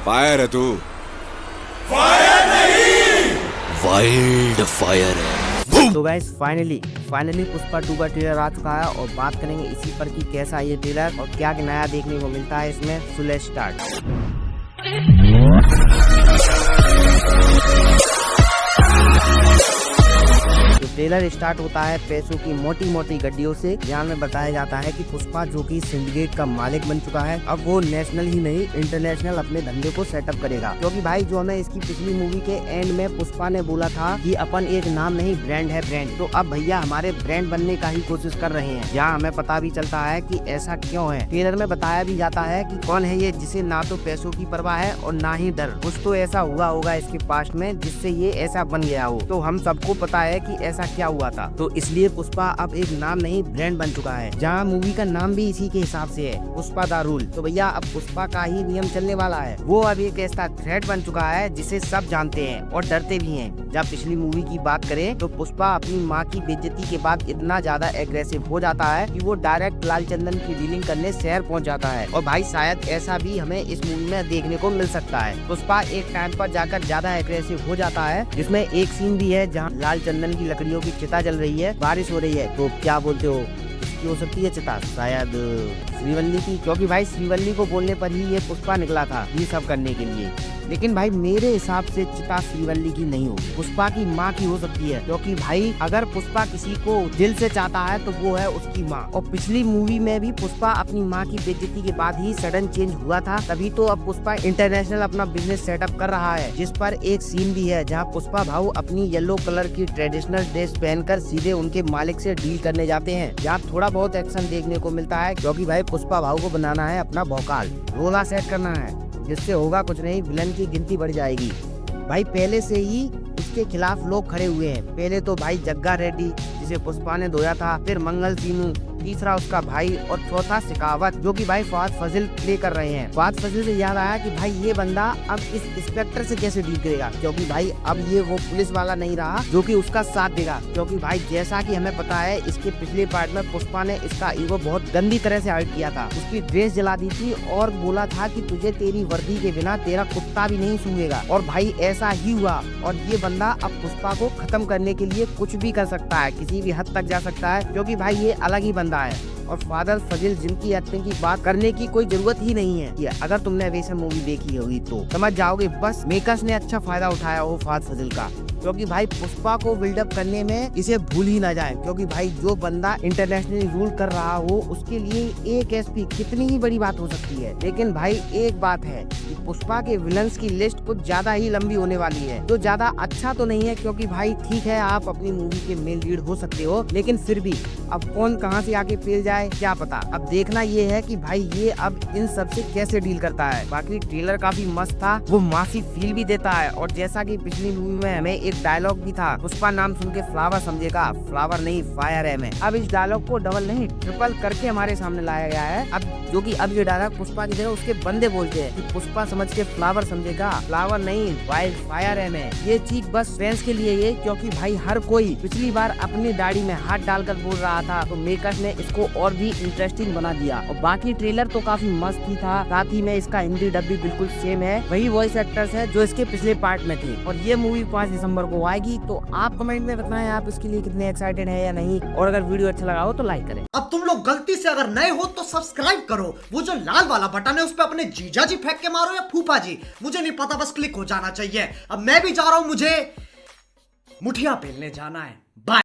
Fire है तू। Fire नहीं, वाइल्ड फायर है। तो गाइस फाइनली पुष्पा 2 का ट्रेलर आ चुका है और बात करेंगे इसी पर कि कैसा ये ट्रेलर और क्या नया देखने को मिलता है इसमें। So let's start. तो ट्रेलर स्टार्ट होता है पैसों की मोटी मोटी गड्डियों से, जहाँ में बताया जाता है कि पुष्पा जो कि सिंडिकेट का मालिक बन चुका है, अब वो नेशनल ही नहीं इंटरनेशनल अपने धंधे को सेटअप करेगा। क्योंकि भाई जो हमें इसकी पिछली मूवी के एंड में पुष्पा ने बोला था कि अपन एक नाम नहीं ब्रांड है ब्रांड, तो अब भैया हमारे ब्रांड बनने का ही कोशिश कर रहे हैं। जहाँ हमें पता भी चलता है कि ऐसा क्यों है। ट्रेलर में बताया भी जाता है कि कौन है ये जिसे ना तो पैसों की परवाह है और ना ही डर। कुछ तो ऐसा हुआ होगा इसके पास्ट में जिससे ये ऐसा बन गया हो। तो हम सबको पता है कि ऐसा क्या हुआ था, तो इसलिए पुष्पा अब एक नाम नहीं ब्रांड बन चुका है, जहाँ मूवी का नाम भी इसी के हिसाब से है, पुष्पा द रूल। तो भैया अब पुष्पा का ही नियम चलने वाला है। वो अब एक ऐसा थ्रेट बन चुका है जिसे सब जानते हैं और डरते भी हैं। जब पिछली मूवी की बात करें तो पुष्पा अपनी माँ की बेइज्जती के बाद इतना ज्यादा एग्रेसिव हो जाता है कि वो डायरेक्ट लाल चंदन की डीलिंग करने शहर पहुँच जाता है। और भाई शायद ऐसा भी हमें इस मूवी में देखने को मिल सकता है। पुष्पा एक टाइम पर जाकर ज्यादा एग्रेसिव हो जाता है, जिसमें एक सीन भी है जहाँ लाल चंदन की लकड़ियों की चिता जल रही है, बारिश हो रही है। तो क्या बोलते हो, किसकी हो सकती है चिता? शायद श्रीवल्ली की, क्योंकि भाई श्रीवल्ली को बोलने पर ही ये पुष्पा निकला था ये सब करने के लिए। लेकिन भाई मेरे हिसाब से चिता श्रीवल्ली की नहीं होगी, पुष्पा की माँ की हो सकती है। क्योंकि भाई अगर पुष्पा किसी को दिल से चाहता है तो वो है उसकी माँ। और पिछली मूवी में भी पुष्पा अपनी माँ की बेइज्जती के बाद ही सडन चेंज हुआ था, तभी तो अब पुष्पा इंटरनेशनल अपना बिजनेस सेटअप कर रहा है। जिस पर एक सीन भी है जहाँ पुष्पा भाऊ अपनी येलो कलर की ट्रेडिशनल ड्रेस पहनकर सीधे उनके मालिक से डील करने जाते हैं, जहाँ थोड़ा बहुत एक्शन देखने को मिलता है। क्योंकि भाई पुष्पा भाऊ को बनाना है अपना भौकाल, रोला सेट करना है, जिससे होगा कुछ नहीं, विलन की गिनती बढ़ जाएगी। भाई पहले से ही इसके खिलाफ लोग खड़े हुए हैं। पहले तो भाई जग्गा रेड्डी जिसे पुष्पा ने धोया था, फिर मंगल सीनू, तीसरा उसका भाई और चौथा शिकावत जो कि भाई फहद फाजिल प्ले कर रहे हैं। फहद फाजिल से याद आया कि भाई ये बंदा अब इस इंस्पेक्टर से कैसे डील करेगा, क्योंकि भाई अब ये वो पुलिस वाला नहीं रहा जो कि उसका साथ देगा। क्योंकि भाई जैसा कि हमें पता है इसके पिछले पार्ट में पुष्पा ने इसका ईगो बहुत गंदी तरह से हर्ट किया था, उसकी ड्रेस जला दी थी और बोला था कि तुझे तेरी वर्दी के बिना तेरा कुत्ता भी नहीं सूंघेगा। और भाई ऐसा ही हुआ और ये बंदा अब पुष्पा को खत्म करने के लिए कुछ भी कर सकता है, किसी भी हद तक जा सकता है, क्योंकि भाई ये अलग ही बंदा है। और फहद फाजिल जिनकी एक्टिंग की बात करने की कोई जरूरत ही नहीं है। ये अगर तुमने वैसे मूवी देखी होगी तो समझ जाओगे, बस मेकर्स ने अच्छा फायदा उठाया हो फहद फाजिल का। क्योंकि भाई पुष्पा को बिल्डअप करने में इसे भूल ही ना जाए। क्योंकि भाई जो बंदा इंटरनेशनली रूल कर रहा हो उसके लिए एक एसपी कितनी ही बड़ी बात हो सकती है। लेकिन भाई एक बात है कि पुष्पा के विलन्स की लिस्ट कुछ ज्यादा ही लंबी होने वाली है, जो ज्यादा अच्छा तो नहीं है। क्योंकि भाई ठीक है आप अपनी मूवी के मेन लीड हो सकते हो, लेकिन फिर भी अब कौन कहां से आके फैल जाए क्या पता। अब देखना ये है कि भाई ये अब इन सब से कैसे डील करता है। बाकी ट्रेलर काफी मस्त था, वो मासी फील भी देता है। और जैसा कि पिछली मूवी में हमें एक डायलॉग भी था, पुष्पा नाम सुन के फ्लावर समझेगा, फ्लावर नहीं फायर है मैं। अब इस डायलॉग को डबल नहीं ट्रिपल करके हमारे सामने लाया गया है। अब जो कि अब ये डायलॉग पुष्पा की जगह उसके बंदे बोलते हैं कि पुष्पा समझ के फ्लावर समझेगा, फ्लावर नहीं वाइल्ड फायर है मैं। ये चीज बस फैंस के लिए ये, क्योंकि भाई हर कोई पिछली बार अपनी दाढ़ी में हाथ डालकर बोल रहा था, तो मेकर्स ने इसको और भी इंटरेस्टिंग बना दिया। और बाकी ट्रेलर तो काफी मस्त ही था, साथ ही में इसका हिंदी डब भी बिल्कुल सेम है, वही वॉइस एक्टर्स है जो इसके पिछले पार्ट में थे। और ये मूवी 5 दिसंबर को आएगी। तो आप कमेंट में बताएं आप इसके लिए कितने एक्साइटेड है या नहीं, और अगर वीडियो अच्छा लगा हो तो लाइक करें। अब तुम लोग गलती से अगर नए हो तो सब्सक्राइब करो, वो जो लाल वाला बटन है उस पर अपने जीजा जी फेंक के मारो या फूफा जी, मुझे नहीं पता, बस क्लिक हो जाना चाहिए। अब मैं भी जा रहा हूं, मुझे मुठिया पेलने जाना है। बाय।